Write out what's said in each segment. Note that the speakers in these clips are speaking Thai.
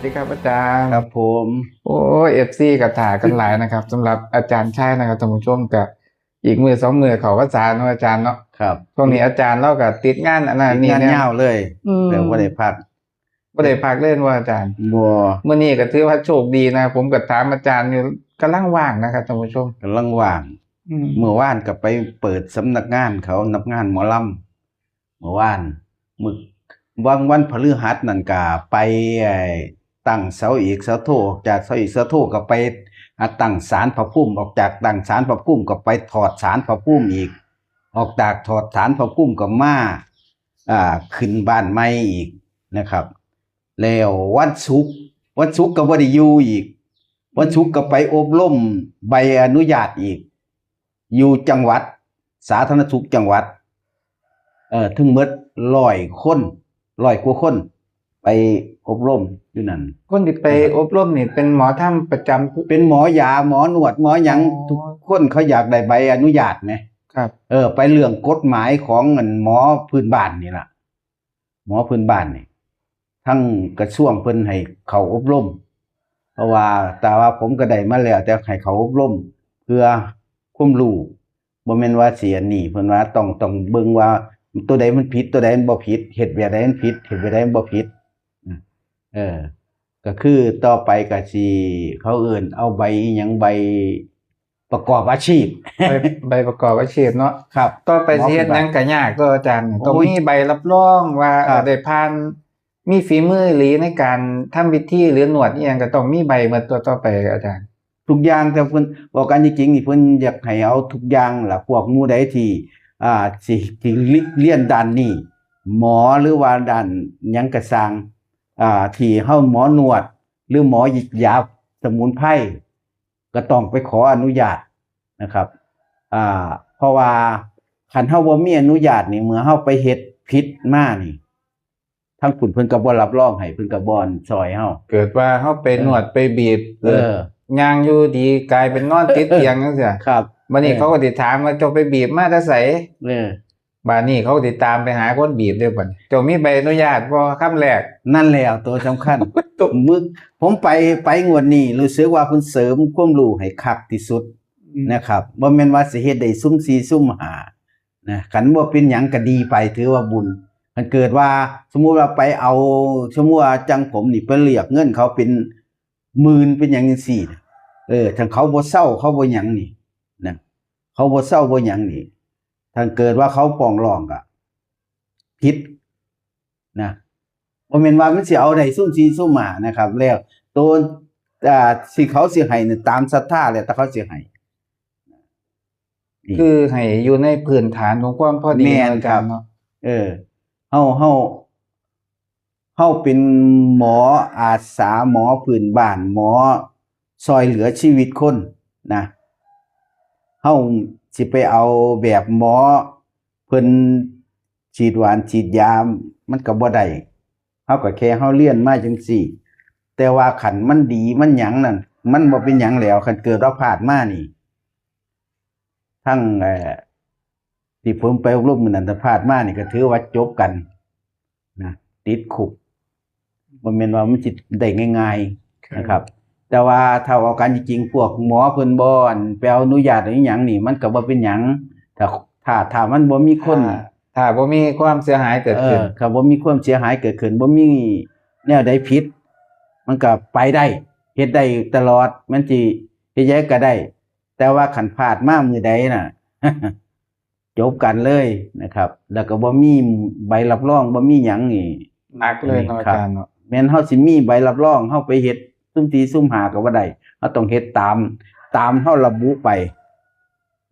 ดีครับอาจารย์ครับผมโอ้FC กับถากันหลายนะครับสำหรับอาจารย์ชายนะครับท่านผู้ชมกับอีกมือสองมือเขาก็สารเนาะอาจารย์เนาะครับช่วงนี้อาจารย์เราก็ติดงานอันนั้นติดงานนี่เนี่ยยาวเลยอืมแต่ว่าได้พักบ่ได้พักเล่นว่าอาจารย์บัวเมื่อนี้ก็ถือว่าโชคดีนะผมก็ถามอาจารย์อยู่กำลังว่างนะครับท่านผู้ชมกำลังว่างเมื่อวานก็ไปเปิดสำนักงานเขานับงานหมอลำเมื่อวานมึกวันพฤหัสนั่นก็ไปตั้งเสาอีกเสาโทออกจากเสาอีกเสาโทก็ไปตั้งศาลพระภูมิออกจากตั้งศาลพระภูมิก็ไปถอดศาลพระภูมิอีกออกจากถอดศาลพระภูมิก็มาขึ้นบ้านใหม่อีกนะครับแล้ววันศุกร์ก็บ่ได้อยู่อีกวันศุกร์ก็ไปอบรมใบอนุญาตอีกอยู่จังหวัดสาธารณสุขจังหวัดถึงหมด100 คน100 กว่าคนไปอบรมอยู่นั่นคนที่ไปอบรมนี่เป็นหมอถ้ำประจำเป็นหมอยาหมอนวดหมอหยังทุกคนเขาอยากได้ใบอนุญาตไหมครับไปเรื่องกฎหมายของหมอพื้นบ้านนี่ล่ะหมอพื้นบ้านนี่ทั้งกระทรวงเพิ่นให้เขาอบรมเพราะว่าแต่ว่าผมก็ได้มาแล้วแต่ให้เขาอบรมเพื่อความรู้บ่แม่นว่าเสียหนี้เพิ่นว่าต้องเบิ่งว่าตัวใดมันผิดตัวใดมันบ่ผิดเฮ็ดแบบใดมันผิดเฮ็ดแบบใดมันบ่ผิดก็คือต่อไปก็สิเขาเอิ้นเอาใบอิหยังใบประกอบอาชีพใบประกอบอาชีพเนาะครับต่อไปสิเฮ็ดหยังก็ยากตัวอาจารย์ต้องมีใบรับรองว่าได้ผ่านมีฝีมือหรือในการทำพิธีหรือหนวดอีหยังก็ต้องมีใบเหมือนตัวต่อไปอาจารย์ทุกอย่างแต่เพิ่นบอกกันจริงๆนี่เพิ่นอยากให้เอาทุกอย่างล่ะพวกหมู่ใดที่สิเรียนด้านนี้หมอหรือว่าด้านหยังก็สร้างที่เฮาหมอนวดหรือหมอยาสมุนไพรก็ต้องไปขออนุญาตนะครับเพราะว่าคันเฮาบ่มีอนุญาตนี่เมื่อเฮาไปเฮ็ดผิดมานี่ทางคุณเพิ่นก็บ่รับรองให้เพิ่นก็บ่ซอยเฮาเกิดว่าเฮาไปนวดไปบีบย่างอยู่ดีกลายเป็นนอนติดเตียงจังซี่ครับบัดนี้เขาก็สิถามว่าเจ้าไปบีบมาแต่ไสบัดนี้เขาสิตามไปหาคนบีบเด้อบัดเจ้ามีใบอนุญาตบ่คำแรกนั่นแหละตัวสำคัญผมไปงวดนี้รู้สึกว่าเพิ่นเสริมความรู้ให้คักที่สุดนะครับบ่แม่นว่าสิเฮ็ดได้ซุ่ม4ซุ่ม5นะคันบ่เป็นหยังก็ดีไปถือว่าบุญมันเกิดว่าสมมุติว่าไปเอาสมมุติว่าจังผมนี่ไปเรียกเงินเขาเป็นหมื่นเป็นหยังจังซี่ถ้าเขาบ่เซาเขาบ่หยังนี่นะเขาบ่เซาบ่หยังนี่ถ้าเกิดว่าเขาฟ้องร้องก็ผิดนะบ่แม่นว่ามันสิเอาได้ซุ่ม4ซุ่ม5นะครับแล้วตัวสิเขาสิให้นี่ตามศรัทธาแล้วแต่เขาสิให้คือให้อยู่ในพื้นฐานของความพอดีแม่นครับเนาะเฮาเป็นหมออาสาหมอพื้นบ้านหมอช่วยเหลือชีวิตคนนะเฮาสิไปเอาแบบหมอเพิ่นฉีดหวานฉีดยามันก็บ่ได้เฮาก็แค่เฮาเรียนมาจังซี่แต่ว่าคันมันดีมันหยังนั่นมันบ่เป็นหยังแล้วคันเกิดว่าพลาดมานี่ทั้งที่ผมไปอบรมมื้อนั้นถ้าพลาดมานี่ก็ถือว่าจบกันนะติดคุกบ่แม่นว่ามันสิได้ง่ายๆนะครับแต่ว่าถ้าเอากันจริงๆพวกหมอเพิ่นบ่ไปเอาอนุญาตอีหยังนี่มันก็บ่เป็นหยังถ้ามันบ่มีคนถ้าบ่มีความเสียหายเกิดขึ้นถ้าบ่มีความเสียหายเกิดขึ้นบ่มีแนวใดผิดมันก็ไปได้เฮ็ดได้ตลอดมันสิเฮ็ดหยังก็ได้แต่ว่าคันพลาดมามื้อใดน่ะ จบกันเลยนะครับแล้วก็บ่มีใบรับรองบ่มีหยังนี่หนักเลยเนาะอาจารย์เนาะแม่นเฮาสิมีใบรับรองเฮาไปเฮ็ดซุ่ม4ซุ่ม5ก็บ่ได้เฮาต้องเฮ็ดตามเฮาระบุไป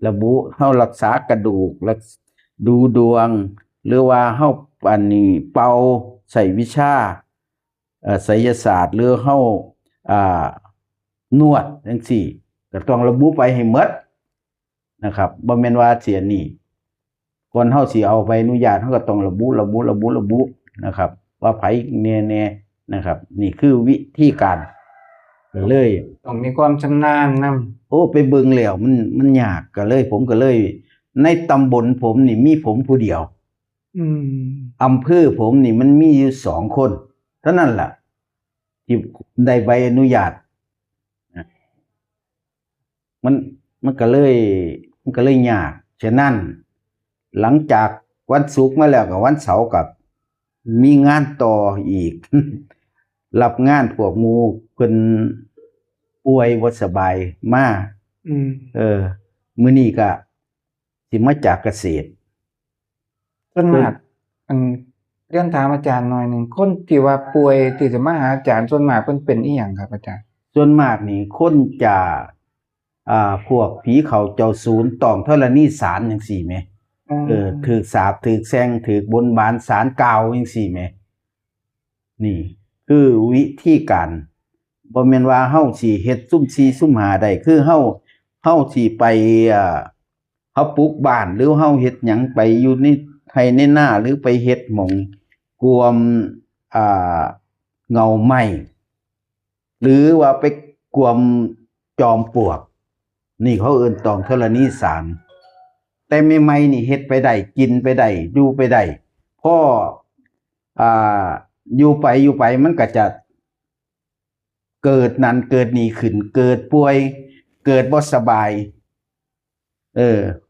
ระบุเฮารักษากระดูกดูดวงหรือว่าเฮาอันนี้เป่าใส่วิชาไสยศาสตร์หรือเฮานวดจังซี่ก็ต้องระบุไปให้หมดนะครับบ่แม่นว่าเสียนี่ก่อนเฮาสิเอาใบอนุญาตเฮาก็ต้องระบุนะครับว่าไผแน่ๆนะครับนี่คือวิธีการเลยต้องมีความชำนาญนำไปเบิ่งแล้วมันยากก็เลยผมก็เลยในตำบลผมนี่มีผมผู้เดียวอำเภอผมนี่มันมีอยู่2 คนเท่านั้นล่ะ ที่ได้ใบอนุญาตนะมันมันก็เลยยากฉะนั้นหลังจากวันศุกร์มาแล้วกับวันเสาร์กับมีงานต่ออีก รับงานพวกหมู่เพิ่นป่วยบ่สบายมา มื้อนี้ก็สิมาจากเกษตร ส่วนมากอันเรียนถามอาจารย์หน่อยหนึงคนที่ว่าป่วยที่จะมาหาอาจารย์ส่วนมากเพิ่นเป็นอิหยังครับอาจารย์ ส่วนมากนี่คนจะพวกผีเขาเจ้าศูนย์ต้องธรณีสารจังซี่แหมถูกสาปถูกแช่งถูกบนบานศาลกล่าวจังซี่แหมนี่คือวิธีการบ่แม่นว่าเฮาสิเฮ็ดซุ่ม4ซุ่ม5ได้คือเฮาสิไปเฮาปลูกบ้านหรือเฮาเฮ็ดหยังไปอยู่ในไร่ในนาหรือไปเฮ็ดหม้องกวมเงาไม้หรือว่าไปกวมจอมปลวกนี่เขาเอิ้นตองธรณีสารแต่ใหม่ๆนี่เฮ็ดไปได้กินไปได้อยู่ไปได้พออยู่ไปมันก็จะเกิดนั่นเกิดนี่ขึ้นเกิดป่วยเกิดบ่สบาย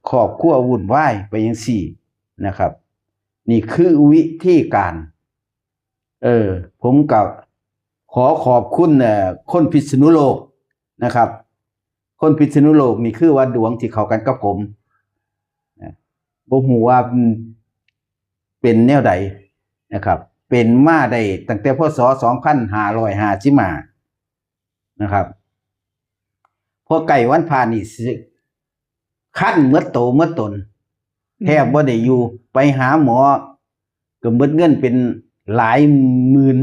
ครอบครัววุ่นวายไปจังซี่นะครับนี่คือวิธีการผมก็ขอขอบคุณคนพิษณุโลกนะครับคนพิษณุโลกนี่คือว่าดวงที่เข้ากันกับผมบ่ฮู้ว่าเป็นแนวใดนะครับเป็นมาได้ตั้งแต่พศ2550นะครับพอใกล้วันพระนี่คันหมดโตหมดตนแทบบ่ได้อยู่ไปหาหมอก็หมดเงินเป็นหลายหมื่น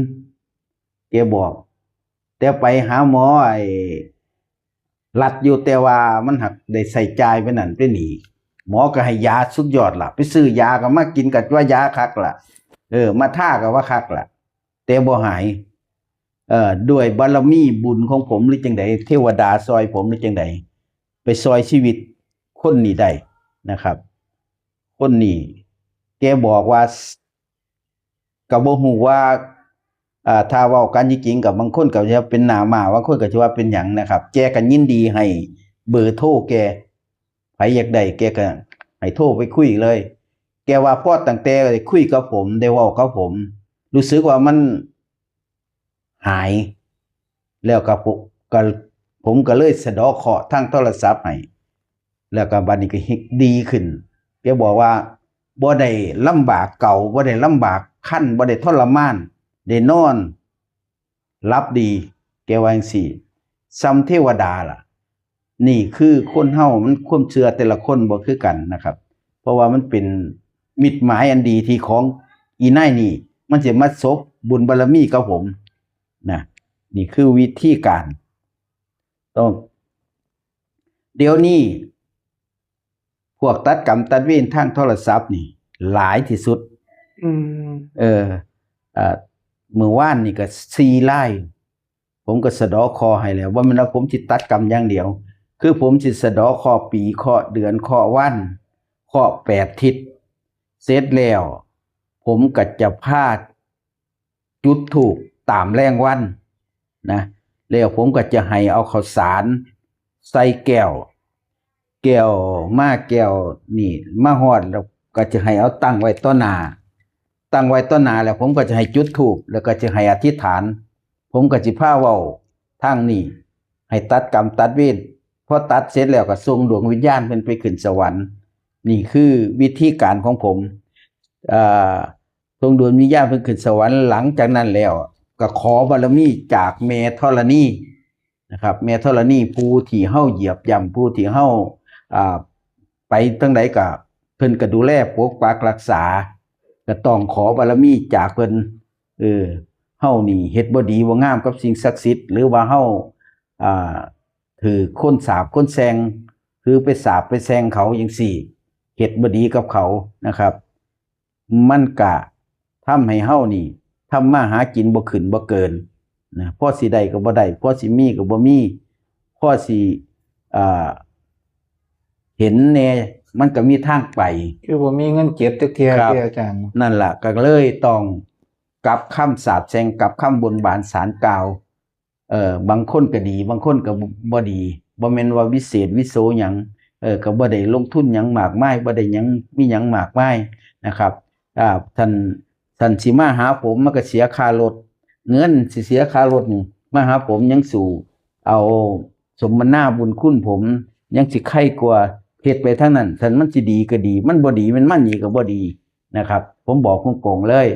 แกบอกแต่ไปหาหมอรัดอยู่แต่ว่ามันหักได้ใส่จ่ายไปนั่นไปนี่หมอก็ให้ยาสุดยอดล่ะไปซื้อยาก็มากินก็ว่ายาคักล่ะมาท่าก็ว่าคักล่ะแต่บ่หายด้วยบารมีบุญของผมหรือจังไดเทวดาซอยผมหรือจังไดไปซอยชีวิตคนนี้ได้นะครับคนนี้แกบอกว่าก็บ่ฮู้ว่าถ้าเว้ากันจริงๆกับบางคนก็จะเป็นหน้าม้าบางคนก็สิว่าเป็นหยังนะครับแกก็ยินดีให้เบอร์โทรแกไผอยากได้แกก็ให้โทรไปคุยเลยแกว่าพอตั้งแต่ได้คุยกับผมได้เว้ากับผมรู้สึกว่ามันหายแล้วก็ผมก็เลยสะเดาะเคราะห์ทางโทรศัพท์ให้แล้วก็บัดนี้ก็ดีขึ้นแกบอกว่าบ่ได้ลำบากเก่าบ่ได้ลำบากคันบ่ได้ทรมานได้นอนรับดีแกว่าจังซี่ซ้ำเทวดาล่ะนี่คือคนเฮามันความเชื่อแต่ละคนบ่คือกันนะครับเพราะว่ามันเป็นมิตรหมายอันดีที่ของอีนายนี่มันสิมาซบบุญบารมีกับผมนะนี่คือวิธีการต้องเดี๋ยวนี้พวกตัดกรรมตัดเวรทางโทรศัพท์นี่หลายที่สุดเมื่อวานนี่ก็4รายผมก็สะเดาะเคราะห์ให้แล้วว่ามันว่าผมสิตัดกรรมอย่างเดียวคือผมสิสะเดาะเคราะห์ปีเคราะห์เดือนเคราะห์วันเคราะห์8ทิศเสร็จแล้วผมก็จะพาจุดธูปตามแรงวันนะแล้วผมก็จะให้เอาข้าวสารใส่แก้วนี่มาฮอดแล้วก็จะให้เอาตั้งไว้ต่อหน้าแล้วผมก็จะให้จุดธูปแล้วก็จะให้อธิษฐานผมก็สิพาเว้าทางนี้ให้ตัดกรรมตัดเวรพอตัดเสร็จแล้วก็ส่งดวงวิญญาณเพิ่นไปขึ้นสวรรค์นี่คือวิธีการของผมส่งดวงวิญญาณเพิ่นขึ้นสวรรค์หลังจากนั้นแล้วก็ขอบารมีจากแม่ธรณีนะครับแม่ธรณีผู้ที่เฮาเหยียบย่ำผู้ที่เฮาไปทางใดก็เพิ่นก็ดูแลปกปักรักษาก็ต้องขอบารมีจากเพิ่นเฮานี่เฮ็ดบ่ดีบ่งามกับสิ่งศักดิ์สิทธิ์หรือว่าเฮาถือคนสาปคนแซงคือไปสาปไปแซงเขาจังซี่เฮ็ดบ่ดีกับเขานะครับมันก็ทำให้เฮานี่ทำมาหากินบ่ขึ้นบ่เกินนะพอสิได้ก็บ่ได้พอสิมีก็บ่มีพอสิเห็นแน่มันก็มีทางไปคือบ่มีเงินเก็บจักเที่ยที่อาจารย์นั่นล่ะก็เลยต้องกลับคำสาปแช่งกลับคำบนบานศาลกล่าว บางคนก็ดีบางคนก็บ่ดีบ่แม่นว่าวิเศษวิโสหยังก็บ่ได้ลงทุนหยังมากมายบ่ได้หยังมีหยังมากมายนะครับท่านสิมาหาผมมันก็เสียค่ารถเงินสิเสียค่ารถนี่มาหาผมยังสู่เอาสมนาบุญคุณผมยังสิไข่กว่าเฮ็ดไปทั้งนั้นท่านมันสิดีก็ดีมันบ่ดีมันนี่ก็บ่ดีนะครับผมบอกโกงๆเลย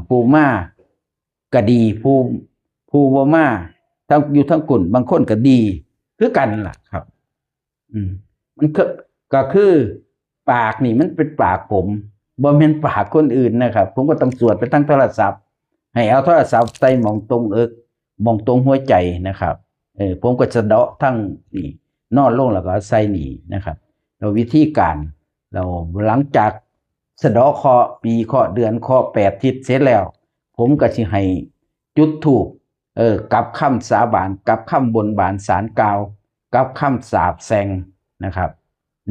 ผู้มาก็ดีผู้บ่มาทั้งอยู่ทั้งกลุ่นบางคนก็ดีคือกันล่ะครับมันก็คือปากนี่มันเป็นปากผมบ่แม่นปากคนอื่นนะครับผมก็ต้องสวดไปทั้งโทรศัพท์ให้เอาโทรศัพท์ใส่หม่องตรงหม่องตรงหัวใจนะครับผมก็จะเดาะทั้งนี่นอนลงแล้วก็ใส่นี่นะครับแล้ววิธีการเราหลังจากสะเดาะเคราะห์ปีเคราะห์เดือนเคราะห์8ทิศเสร็จแล้วผมก็สิให้จุดธูปกับคำสาบานกับคำบนบานสารกล่าวกับคำสาปแซงนะครับ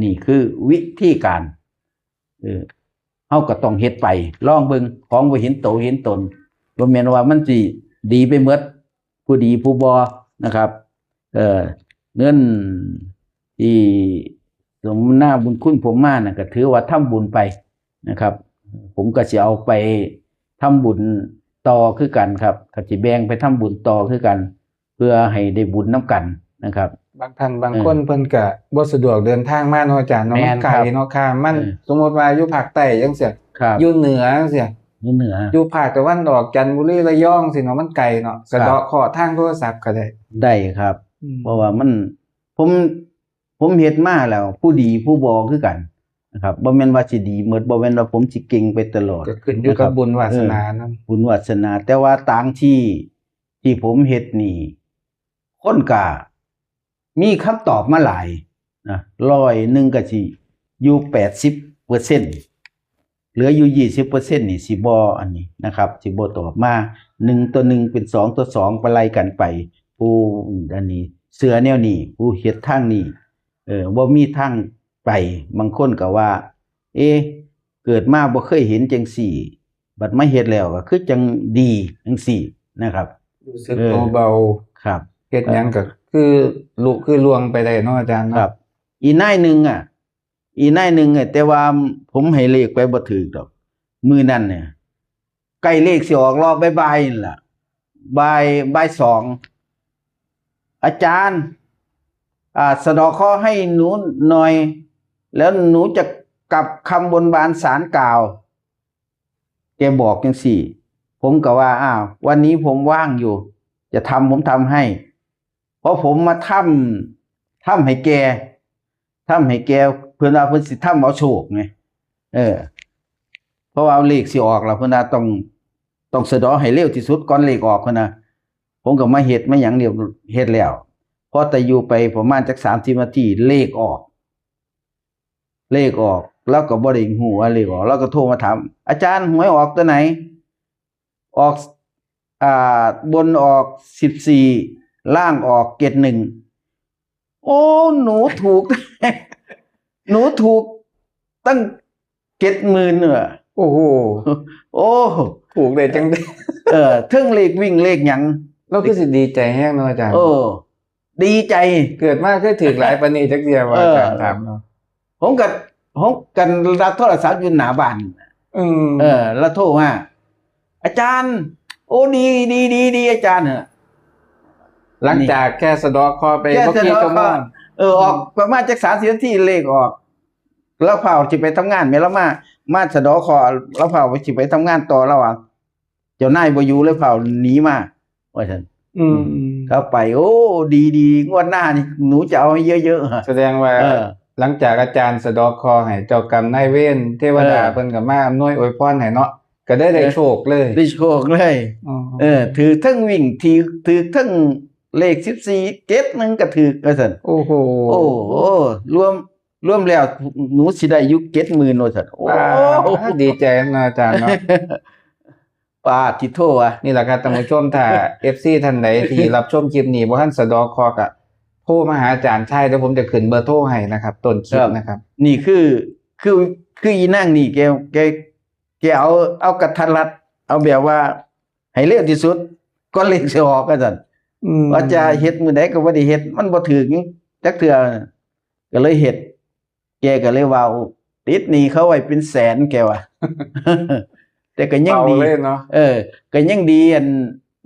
นี่คือวิธีการเฮาก็ต้องเฮ็ดไปลองเบิ่งของบ่เห็นโตเห็นตนบ่แม่นว่ามันสิดีไปหมดผู้ดีผู้บ่นะครับเงินที่สมนาบุญคุณผมมาน่ะก็ถือว่าทำบุญไปนะครับผมก็สิเอาไปทำบุญต่อคือกันครับก็สิแบ่งไปทำบุญต่อคือกันเพื่อให้ได้บุญนํกันนะครับบางท่านบางคนเพิ่นก็บ่สะดวกเดินทางมาเนาะอาจารย์เนาะมันไกลเนาะค่ะมันสมมุติว่าอยู่ภาคใต้จังซี่อยู่เหนือจังซี่อยู่ภาคตะวันออกจันทบุรีระยองสิเนาะมันไกลเนาะสะเดาะเคราะห์ทางโทรศัพท์ก็ได้ครับเพราะว่ามันผมเฮ็ดมาแล้วผู้ดีผู้บ่คือกันนะครับบ่แม่นว่าสิดีหมดบ่แม่นว่าผมสิเก่งไปตลอดก็ขึ้นอยู่กับบุญวาสนานำบุญวาสนาแต่ว่าต่างที่ผมเฮ็ดนี่คนก็มีคำตอบมาหลายนะ100นึงก็สิอยู่ 80% เหลืออยู่ 20% นี่สิบ่อันนี้นะครับสิบ่ตอบมา1ต่อ1เป็น2ต่อ2ไปไล่กันไปผู้อันนี้เสือแนวนี้ผู้เฮ็ดทางนี้บ่มีทางไปบางคนก็ว่าเกิดมาบ่เคยเห็นจังซี่บัดมาเฮ็ดแล้วก็คือจังดีจังซี่นะครับรู้สึกเบาครับเฮ็ดหยังก็คือลุคือล่วงไปได้เนาะอาจารย์เนาะครับอีนายหนึงแต่ว่าผมให้เลขไปบ่ถูกดอกมื้อนั้นเนี่ยใกล้เลขสิออกรอบบ่ายๆนั่นล่ะบ่าย2อาจารย์สะเดาะเคราะห์ให้หนูหน่อยแล้วหนูจะกลับคำบนบานศาลกล่าวแกบอกจังซี่ผมก็ว่าวันนี้ผมว่างอยู่จะผมทำให้เพราะผมมาทำให้แกเพิ่นว่าเพิ่นสิทำเอาโชคไงเพราะว่าเลขสิออกแล้วเพิ่นว่าต้องสะเดาะให้เร็วที่สุดก่อนเลขออกพุ่นน่ะผมก็มาเฮ็ดมาหยังเรียบเฮ็ดแล้วพอแต่อยู่ไปประมาณจัก30นาทีเลขออกแล้วก็บ่ได้ฮู้ว่าเลขออกแล้วก็โทรมาถามอาจารย์หวยออกตัวไหนออกบนออก14ล่างออก71โอ้หนูถูก หนูถูกตั้ง70,000น่ะโอ้โหถูกได้จังได๋ถึงเลขวิ่งเลขหยังเราคือสิดีใจแฮงเนาะอาจารย์ดีใจเกิดมาคือถูกหลายปานนี้จักเที่ยว่าอาจารย์ถามเนาะผมกันรับโทรศัพท์อยู่หน้าบ้านแล้วโทรมาอาจารย์โอ้ดีอาจารย์หลังจากแค่สะเดาะเคราะห์ไปบ่กี่ชั่วโมงออกประมาณจัก30นาทีเลขออกแล้วเผาสิไปทำงานแม่ละมาสะเดาะเคราะห์แล้วเผาสิไปทำงานต่อระหว่างเจ้านายบ่อยู่เลยเผาหนีมาว่าซั่นเขาไปโอ้ดีงวดหน้านี่หนูจะเอาให้เยอะๆแสดงว่าหลังจากอาจารย์สะเดาะเคราะห์ให้เจ้ากรรมนายเวรเทวดาเพิ่นก็มาอำนวยอวยพรให้เนาะก็ได้โชคเลยถือทั้งวิ่งถือทั้งเลข14เก็ตนึงก็ถือว่าซั่นโอ้โหรวมแล้วหนูสิได้อยู่70,000ว่าซั่นโอ้ดีใจนะอาจารย์เนาะปาทิโทนี่แหละครับท่านผู้ชมถ้า FC ท่านใดที่รับชมคลิปนี้บ่ทันสะเดาะเคราะห์ก็โทรมาหาอาจารย์ชัยเดี๋ยวผมจะขึ้นเบอร์โทรให้นะครับต้นคลิปนะครับนี่คืออีนางนี่แกเอากระทัดรัดเอาแบบว่าให้เร็วที่สุดก่อนเลขสิออกว่าซั่น ว่าจะเฮ็ดมื้อใดก็บ่ได้เฮ็ดมันบ่ถูกหยังจักเทื่อก็เลยเฮ็ดแกก็เลยว่าติดหนี้เขาไว้เป็นแสนแกว่า แต่ก็ยังดีเนาะก็ยังดีอัน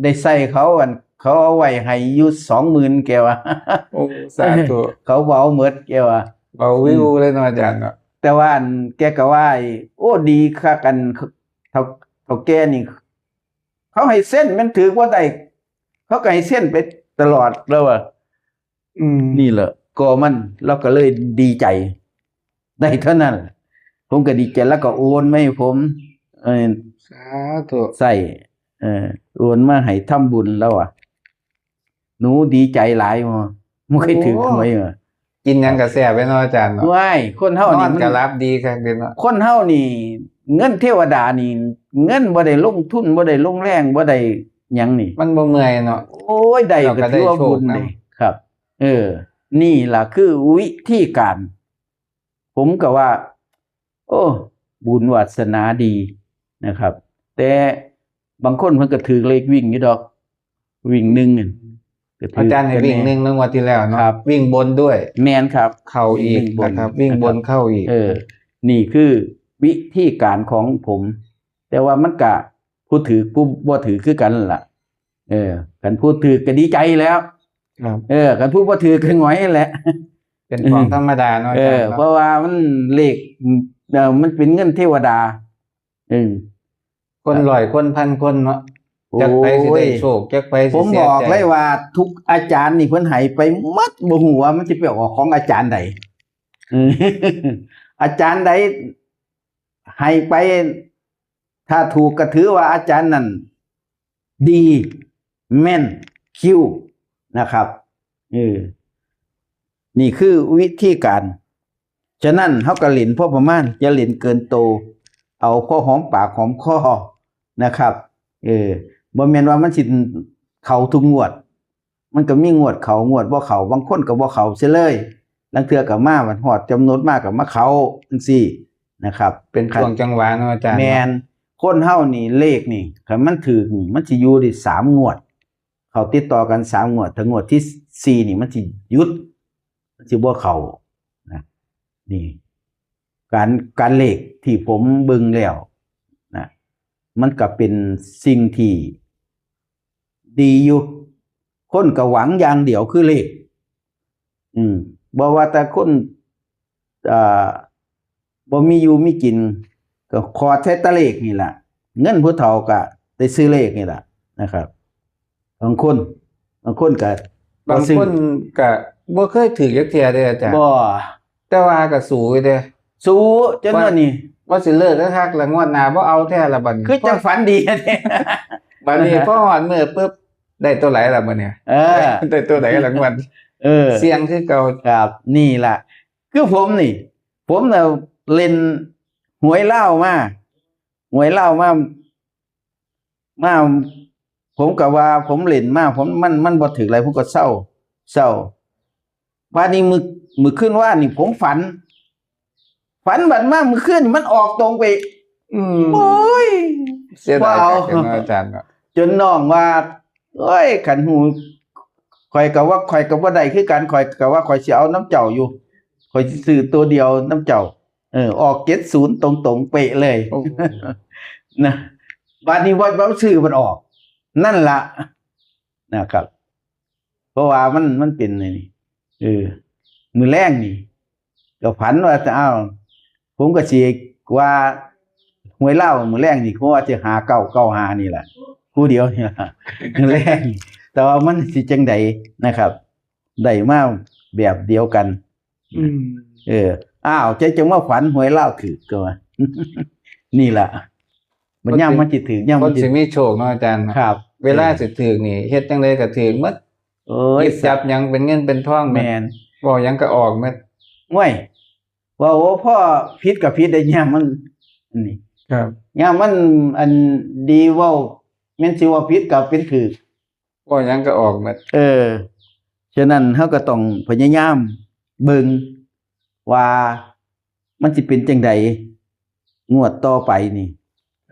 ได้ใช้เขาเขาเอาไว้ให้อยู่ 20,000 แกว่า โอ้สาธุ เขาเว้าหมดแกว่าเบาวิวเลยเนาะอาจารย์เนาะแต่ว่าแกก็ว่าโอ้ดีคักกันเฒ่าแก่นี่เขาให้เส้นมันถือบ่ได้เขาก็ให้เส้นไปตลอดแล้วว่านี่แหละก็มันเราก็เลยดีใจได้เท่านั้นผมก็ดีใจแล้วก็โอนมาให้ผมสาธุใส่โอนมาให้ทำบุญแล้วอ่ะหนูดีใจหลายบ่เคยถือหวยกินหยังก็แซ่บไปเนาะอาจารย์เนาะว้ายคนเฮานี่มันก็รับดีคักเด้เนาะคนเฮานี่เงินเทวดานี่เงินบ่ได้ลงทุนบ่ได้ลงแรงบ่ได้หยังนี่มันบ่เมื่อยเนาะโอ้ยได้ก็ถือว่าบุญนี่ครับนี่ล่ะคือวิธีการผมก็ว่าโอ้บุญวาสนาดีนะครับแต่บางคนเพิ่นก็ถือเลขวิ่งอยู่ดอกวิ่ง1นั่นอาจารย์ให้วิ่ง1งวดที่แล้วเนาะวิ่งบนด้วยแม่นครับเข้าอีกนะครับวิ่งบนเข้าอีกนี่คือวิธีการของผมแต่ว่ามันก็ผู้ถือผู้บ่ถือคือกันล่ะกันผู้ถือก็ดีใจแล้วครับกันผู้บ่ถือก็หงอยแหละเป็นของธรรมดาเนาะอาจารย์เพราะว่ามันเลขมันเป็นเงินเทวดาคนร้อยคนพันคนเนาะจักไปสิได้โชคจักไปสิผมบอกเลยว่าทุกอาจารย์นี่เพิ่นให้ไปหมดบ่ฮู้ว่ามันสิไปออกของอาจารย์ใดอาจารย์ใดให้ไปถ้าถูกก็ถือว่าอาจารย์นั่นดีแม่นคิวนะครับนี่คือวิธีการฉะนั้นเฮาก็เล่นพอประมาณอย่าเล่นเกินโตเอาพอหอมปากหอมคอนะครับบ่แม่นว่ามันสิเข้าทุกงวดมันก็มีงวดเข้างวดบ่เข้าบางคนก็บ่เข้าเสียเลยลางเทื่อก็มามันฮอดจำนวนมากก็มาเข้าจังซี่นะครับเป็นช่วงจังหวะเนาะอาจารย์แม่นคนเฮานี่เลขนี่คันมันถูกนี่มันสิอยู่ได้3งวดเข้าติดต่อกัน3งวดถึงงวดที่4นี่มันสิหยุดมันสิบ่เข้านะนี่การเลขที่ผมเบิ่งแล้วนะมันก็เป็นสิ่งที่ดีอยู่คนก็หวังอย่างเดียวคือเลขบ่ว่าแต่คนบ่มีอยู่มีกินก็ขอใช้ตะเลขนี่ล่ะเงินผู้เฒ่าก็ได้ซื้อเลขนี่ล่ะนะครับบางคนก็บางคนก็บ่เคยถือจักเที่ยเด้ออาจารย์บ่แต่ว่าก็สู้เด้สู้จนว่านี่ว่าสิเลิกคักๆแล้วงวดหน้าบ่เอาแท้ละบัดนี้คือจังฝันดีแท้บัดนี้พอฮอดมื้อปึ๊บได้ตัวไหนล่ะบัดนี้ได้ตัวไหนล่ะงวดเสียงคือเก่าครับนี่ล่ะคือผมน่ะเล่นหวยลาวมาผมก็ว่าผมเล่นมาผมมันบ่ถึกอะไรผมก็เศร้าว่านี่มื้อคืนว่านี่ผมฝันบัดมามื้อคืนมันออกตรงไปโอ้ยเสียดายอาจารย์จนน้องว่าเอ้ยคันหูข่อยก็ว่าข่อยก็บ่ได้คือกันข่อยก็ว่าข่อยสิเอาน้ำเจ้าอยู่ข่อยสิซื้อตัวเดียวน้ำเจ้าออก70ตรงๆเป๊ะเลยนะบัดนี้ว่าซื้อมันออกนั่นล่ะนะครับเพราะว่ามันเป็นนี่มื้อแรงนี่ก็ฝันว่าจะเอาผมก็สิว่าหวยลาวมื้อแรงนี่คงว่าสิหา995นี่แหละผู้เดียวนี่ล่ะมื้อแรงแต่ว่ามันสิจังได๋นะครับได้มาแบบเดียวกันใจจังว่าฝันหวยลาวถูกก็ว่านี่ล่ะมันยามมันสิถูกยามมันสิมีโชคเนาะอาจารย์ครับเวลาสิถูกนี่เฮ็ดจังได๋ก็ถูกหมดจับหยังเป็นเงินเป็นทองแม่นบ่หยังก็ออกหมดห้วยว่าโอ้พ่อผิดก็ผิดได้ยามมันนี่ครับยามมันอันดีเว้าแม่นสิว่าผิดก็เป็นถูกบ่หยังก็ออกหมดฉะนั้นเฮาก็ต้องพยายามเบิ่งว่ามันสิเป็นจังได๋งวดต่อไปนี่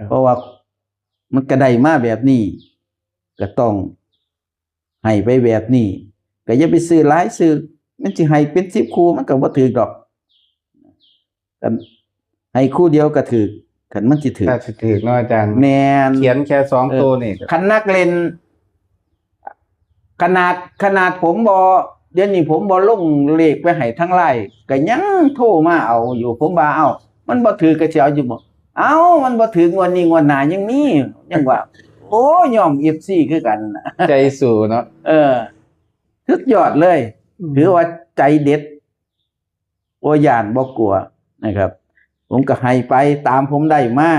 เพราะว่ามันก็ได้มาแบบนี้ก็ต้อง ให้ไปแบบนี้ก็อย่าไปซื้อหลายซื้อมันสิให้เป็น10คู่มันก็บ่ถูกดอกกันให้คู่เดียวก็ถูกคันมันสิถูก ถ้าสิถูกเนาะอาจารย์ แม่น เขียนแค่2ตัวนี่ คันนักเล่นขนาดผมบ่เดี๋ยวนี้ผมบ่ลงเลขไปให้ทั้งไลน์ก็ยังโทรมาเอาอยู่ผมว่าเอ้ามันบ่ถือก็สิเอาอยู่บ่เอ้ามันบ่ถืองวดนี้งวดหน้ายังมียังว่าโอ้ยอม FC คือกัน ใจสู่เนาะ สุดยอดเลยถือว่าใจเด็ดบ่ย่านบ่กลัวนะครับ ผมก็ให้ไปตามผมได้มา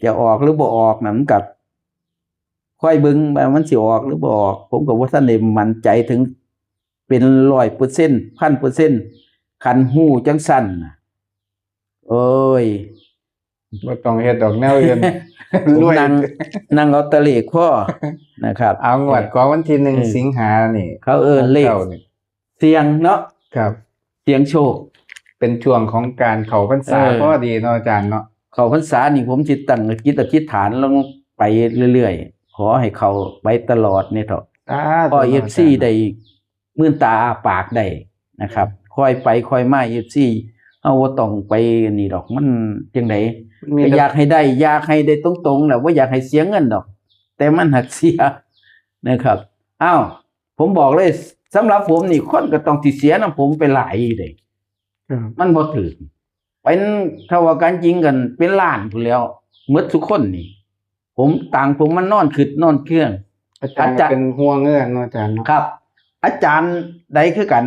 จะออกหรือบ่ออกนั่นกับค่อยเบิ่งว่ามันสิออกหรือบ่ออกผมก็บ่ทันได้มั่นใจถึงเป็น 100% 1,000% คันฮู้จังซั่นน่ะโอ้ย บ่ต้องเฮ็ดดอกแนวอื่น ผมนั่งเอาตะเลขพ่อนะครับ เอางวดของวันที่1สิงหานี่ เขาเลขเสียงเนาะ ครับ เสียงโชค เป็นช่วงของการเข้าพรรษา เออ พอดีเนาะอาจารย์เนาะ เข้าพรรษานี่ผมสิตั้งจิตอธิษฐานลงไปเรื่อยๆขอให้เขาไปตลอดนี่เถาะ สา พอ ธุ FC ได้มื่นตาอ้าปากได้นะครับค่อยไปค่อยมา FC เฮาบ่ต้องไปนี่ดอกมันจังได๋ มี ก็ แต่ อยากให้ได้ตรงๆแหละบ่อยากให้เสียเงินดอก แต่มันหักเสียนะครับอ้าวผมบอกเลยสำหรับผมนี่คนก็ต้องสิเสียนํผมไปหลายเด้ ครับ มันบ่ถึกเป็นถ้าว่าการจริงกันเป็นล้านพุ่นแล้วหมดทุกคนนี่ผมมันนอนคิดนอนเครื่อง อาจารย์ก็เป็นห่วงเงื่อนเนาะอาจารย์เนาะ ครับ อาจารย์ใดคือกัน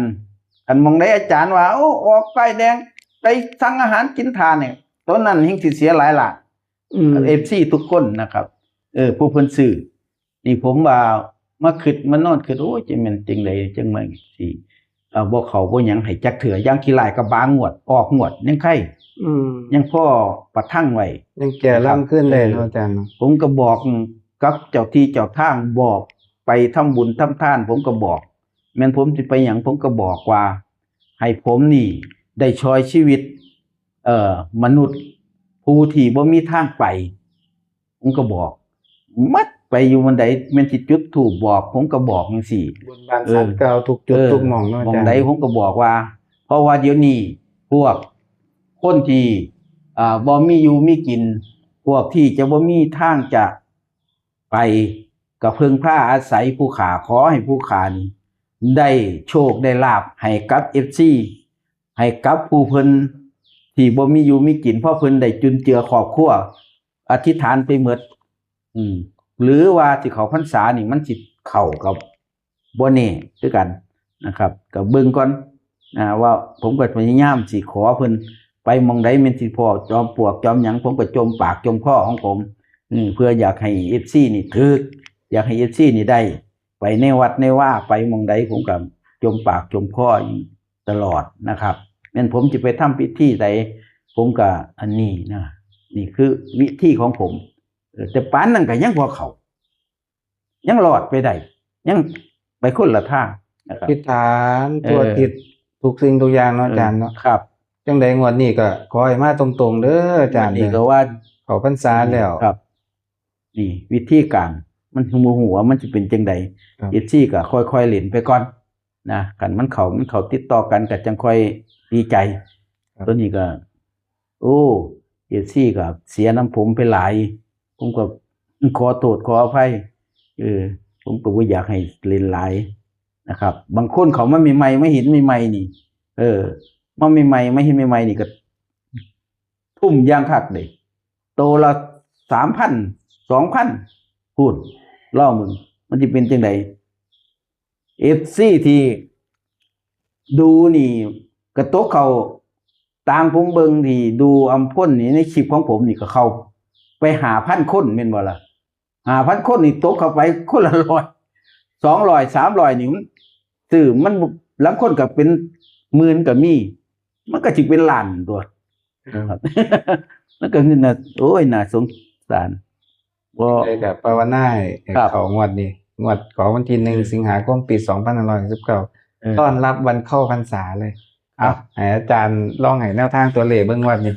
มองได้อาจารย์ว่าโอ้ออกป้ายแดงไปสั่งอาหารกินทานเนี่ยตอนนั้นเฮงสิเสียหลายล้านFC ทุกคนนะครับผู้เพิ่นซื้อนี่ผมว่ามาคิดมานอนคิดโอ้ยจังแม่นจังไดจังแม่นสิบ่เข้าบ่หยังให้จักเถื่อย่างขี้หลายก็บางงวดออกงวดยังไข่ยังพอประทังไว้ ยังแก่ล่ำขึ้นได้เนาะอาจารย์เนาะ ผมก็บอกกับเจ้าที่เจ้าทางบอกไปทำบุญทำทานผมก็บอกแม่นผมสิไปหยังผมก็บอกว่า ให้ผมนี่ได้ช่วยชีวิตมนุษย์ผู้ที่บ่มีทางไปผมก็บอกมัดไปอยู่มันใดแม่นสิจุดธูปบอกผมก็บอกจังซี่ บุญบานสัตว์เก่าทุกจุดทุกหม่องเนาะอา หม่อ จาง รย์ ใดผมก็บอกว่า เพราะว่าเดี๋ยวนี้พวกคนที่บ่มีอยู่มีกิน พวกที่จะบ่มีทางจะไปก็พึ่งพาอาศัยผู้ขาขอให้ผู้ขานี่ได้โชคได้ลาภให้กับ FC ให้กับผู้เพิ่นที่บ่มีอยู่มีกินเพราะเพิ่นได้จุนเจือครอบครัวอธิษฐานไปหมดหรือว่าที่เขาพรรษานี่มันสิเข้ากับบ่แน่คือกันนะครับก็เบิ่งก่อนว่าผมก็พยายามสิขอเพิ่นไปหม่องใดแม่นสิพอจอมปลวกจอมหยังผมก็จมปากจมคอของผมเพื่ออยากให้ FC นี่ถึกอยากให้ FC นี่ได้ไปในวัดในว่าไปหม่องใดผมก็จมปากจมคออยู่ตลอดนะครับแม่นผมสิไปทำพิธีใดผมก็อันนี้นะนี่คือวิธีของผมแต่ปานนั้นก็ยังบ่เข้ายังรอดไปได้ยังไปคนละทางนะครับ ทิศฐานตัวทิศทุกสิ่งทุกอย่างเนาะอาจารย์เนาะ ครับ จังใดงวดนี้ก็ขอให้มาตรงๆเด้ออาจารย์ นี่ก็ว่า เข้าพรรษาแล้ว ครับ นี่วิธีการมันหัวมันจะเป็นจังใด ครับ FC ก็ค่อยๆเล่นไปก่อนนะกันมันเข้าติดต่อกันก็จังค่อยดีใจตัวนี้ก็โอ้ FC ก็เสียน้ำผมไปหลายผมก็ขอโทษขออภัยผมก็บ่อยากให้เล่นหลายนะครับ บางคนเขามาใหม่ๆไม่เห็นใหม่ๆนี่มาใหม่ๆไม่เห็นใหม่ๆนี่ก็ทุ่มอย่างคักเด้โตละ 3,000 2,000พูดล่อมึงมันสิเป็นจังได FC ที่ดูนี่กระตกเขาตามผมเบิ่งที่ดูอำพ่นนี่ในคลิปของผมนี่ก็เข้าไป5,000 คนแม่นบ่ล่ะ5,000 คนนี่ตกเข้าไปคนละ100 200 300นี่มันซื้อมันลางคนก็เป็นหมื่นก็มีมันก็สิเป็นล้านตัวครับ มันก็นี่น่ะโอ้ยน่าสงสารบ่ ได้กับภาวนาให้ ครับ เขางวดนี้งวดของวันที่1สิงหาคมปี2519ต้อนรับวันเข้าพรรษาเลยให้อาจารย์ลองให้แนวทางตัวเลขเบิ่งวันนี้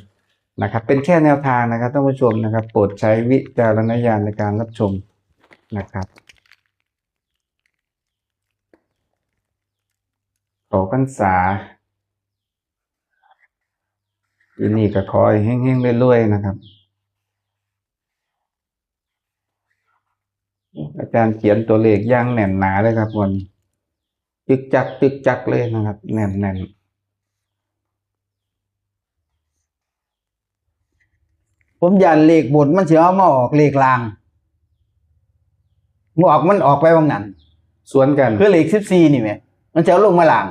นะครับ เป็นแค่แนวทางนะครับท่านผู้ชมนะครับ โปรดใช้วิจารณญาณในการรับชมนะครับ ต่อพรรษาทีนี้ก็ขอให้เฮงๆรวยๆนะครับอาจารย์เขียนตัวเลขอย่างแน่นหนาเลยครับวันจึกจักเลยนะครับแน่นผมยันเลขบนมันสิเอามาออกเลขล่างมันออกไปว่างั้น สวนกัน คือเลข14นี่แหมมันจะเอาลงมาล่าง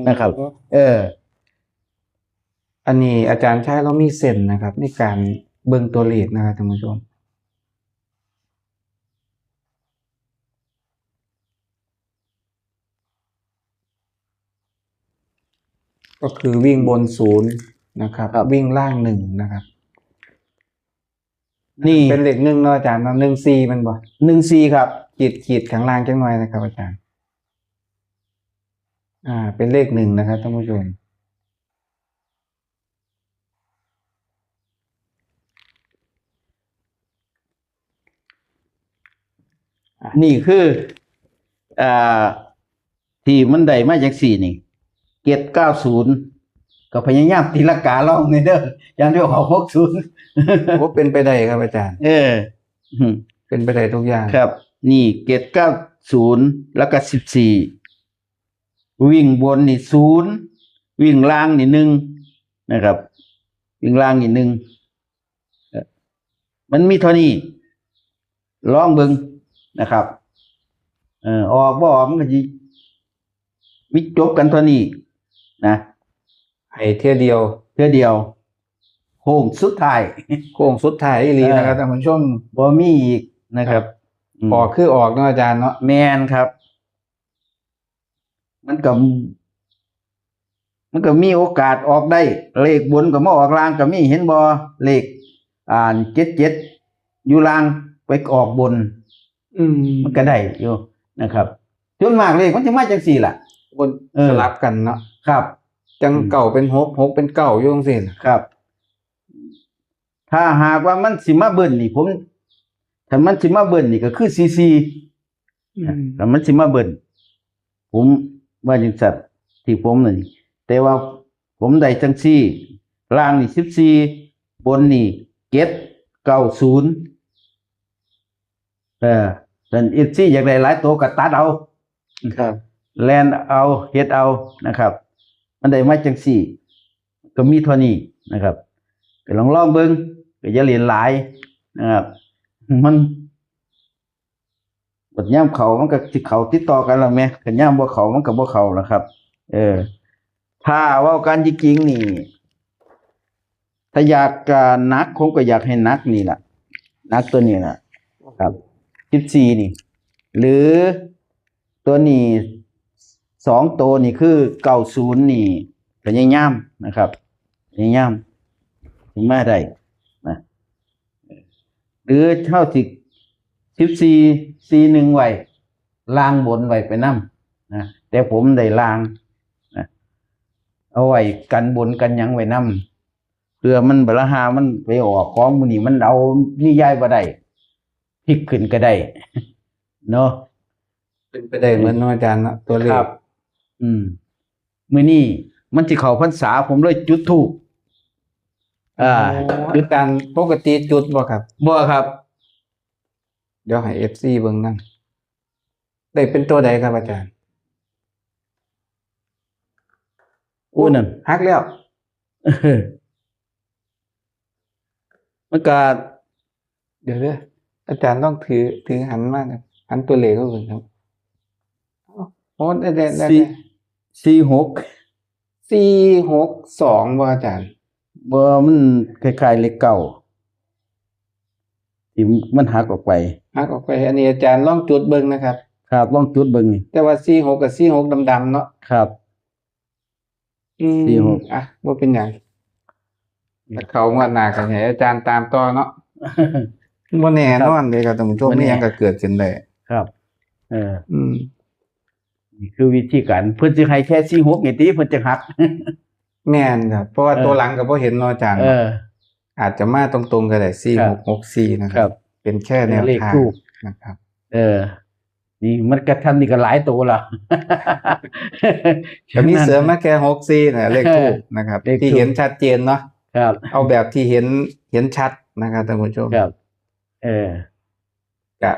นะครับ อันนี้อาจารย์ใช้เรามีเส้นนะครับในการเบิ่งตัวเลขนะครับท่านผู้ชมก็คือวิ่งบน0นะครับวิ่งล่าง1นะครับนี่เป็นเลข1เนาะอาจารย์เนาะ14มันบ่14ครับขีดข้างล่างจังหน่อยนะครับอาจารย์เป็นเลข1นะครับท่านผู้ชมนี่คือที่มันได้มาจาก4นี่790ก็พยายามตีลังกาลองนี่เด้ออย่างที่เขา60ว่าเป็นไปได้ครับอาจารย์เป็นไปได้ทุกอย่างครับนี่790แล้วก็14วิ่งบนนี่0วิ่งล่างนี่1นะครับวิ่งล่างนี่1มันมีเท่านี้ลองเบิ่งนะครับออกบ่ออกมันก็สิมีจบกันเท่านี้นะให้เที่ยเดียวโค้งสุดท้ายอีหลีนะครับท่านผู้ชมบ่มีอีกนะครับออกคือออกเนาะอาจารย์เนาะแม่นครับมันก็มีโอกาสออกได้เลขบนก็มาออกล่างก็มีเห็นบ่เลข77อยู่ล่างไปออกบนมันก็ได้อยู่นะครับส่วนมากเลขมันจะมาจังซี่ล่ะบนสลับกันเนาะครับจังเก่าเป็น6เป็นเก่าอยู่จังซี่ครับถ้าหากว่ามันสิมาเบิ้ลนี่ถ้ามันสิมาเบิ้ลนี่ก็คือถ้ามันสิมาเบิ้ลผมว่าจังซั่นที่ผมนี่แต่ว่าผมได้จังซี่ล่างนี่14บนนี่790ส่วนFCอยากได้หลายตัวก็ตัดเอาครับแลนเอาเฮ็ดเอานะครับมันได้มาจังซี่ก็มีเท่านี้นะครับก็ลองเบิ่งก็อย่าเรียนหลายนะครับมันบทย่ำเขามันก็สิเขาติดต่อกันแล้วแม่คันย่ำบ่เขามันก็บ่เข้าแล้วครับถ้าเว้ากันจริงๆนี่ถ้าอยากหนักผมก็อยากให้หนักนี่ล่ะหนักตัวนี้ล่ะครับ14นี่หรือตัวนี้2ตัวนี่คือ90นี่พยายามนะครับพยายามถึงมาได้นะหรือเท่าที่1441ไว้ล่างบนไว้ไปนำนะแต่ผมได้ล่างนะเอาไว้กันบนกันหยังไว้นำเพื่อมันบลหามันไปออกของมื้อนี้มันเอานี่ย้ายบ่ได้พลิกขึ้นก็ได้เนาะเป็นไปได้เหมือนอาจารย์เนาะตัวเลขมื้อนี้มันสิเข้าพรรษาผมเลยจุดธูปจุดการปกติจุดบ่ครับบ่ครับเดี๋ยวให้ FC เบิ่งนำได้เป็นตัวใดครับอาจารย์นั่นฮักแล้วมันก็เดี๋ยวอาจารย์ต้องถือหันมาหันตัวเลขเข้าไปครับโอ้ได้462บ่อาจารย์บ่มันคล้ายๆเลขเก้าที่มันหักออกไปอันนี้อาจารย์ลองจุดเบิ่งนะครับครับลองจุดเบิ่งนี่แต่ว่า46กับ46ดำๆเนาะครับ46บ่เป็นหยังถ้าเขางวดหน้าก็ให้อาจารย์ตามต่อเนาะบ่แน่นอนเด้ครับท่านผู้ชมมีหยังก็เกิดขึ้นได้ครับนี่คือวิธีการเพิ่นสิให้แค่46นี่ติเพิ่นจะหักแม่นครับเพราะว่าตัวหลังก็บ่เห็นเนาะอาจารย์อาจจะมาตรงๆก็ได้4664นะครับเป็นแค่แนวทางนะครับ นี่มันก็ทำนี่ก็หลายตัวละ ก็มีเสริมมาแค่64น่ะเลขทูปนะครับที่เห็นชัดเจนเนาะครับเอาแบบที่เห็นชัดนะครับท่านผู้ชมครับกะ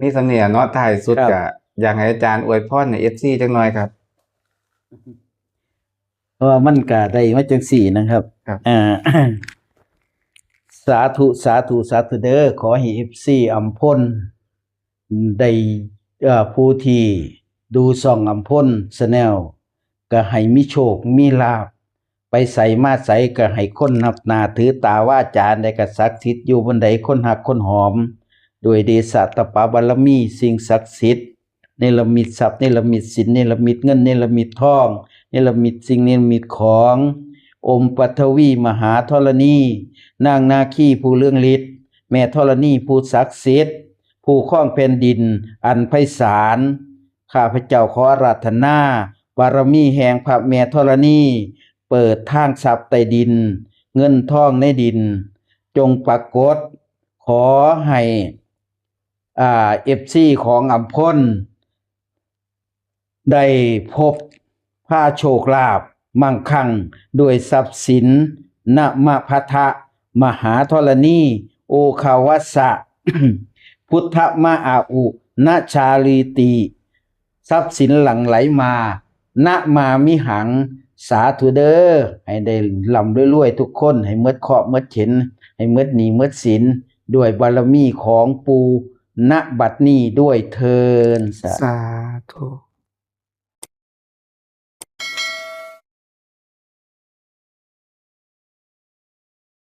นี่สำเนียเนาะถ่ายสุดกะอยากให้อาจารย์อวยพรใน FC จังหน่อยครับเพราะว่ามันก็ได้มาจังสี่นะครับสาธุสาธุสาธุเด้อขอให้ FC อัมพลได้ผู้ที่ดูส่องอัมพลแชนแนลก็ให้มีโชคมีลาภไปใส่มาใส่ก็ให้คนนับหน้าถือตาว่าจารย์ได้ก็ศักดิ์สิทธิ์อยู่บนใดคนหักคนหอมด้วยเดชะตปาบารมีสิ่งศักดิ์สิทธิ์เนรมิตทรัพย์เนรมิตสินเนรมิตเงินเนรมิตทองเนรมิตสิ่งเนรมิตของอมปัทวีมหาธรณีนางนาคีผู้เรื่องฤทธิ์แม่ธรณีผู้ศักดิ์สิทธิ์ผู้ครองแผ่นดินอันไพศาลข้าพเจ้าขออาราธนาบารมีแห่งพระแม่ธรณีเปิดทางทรัพย์ใต้ดินเงินทองในดินจงปรากฏขอให้FC ของอัมพลได้พบพระโชคลาภมั่งคั่งด้วยทรัพย์สินนะมะพัทะมหาธรณีโอคาวัสสะ พุทธมะอาอุนะชาลีติทรัพย์สินหลั่งไหลมานะมามิหังสาธุเด้อให้ได้ร่ำรวยๆทุกคนให้หมดเคราะห์หมดเข็ญให้หมดหนี้หมดสินด้วยบารมีของปู่ณบัดนี้ด้วยเทินสาธุ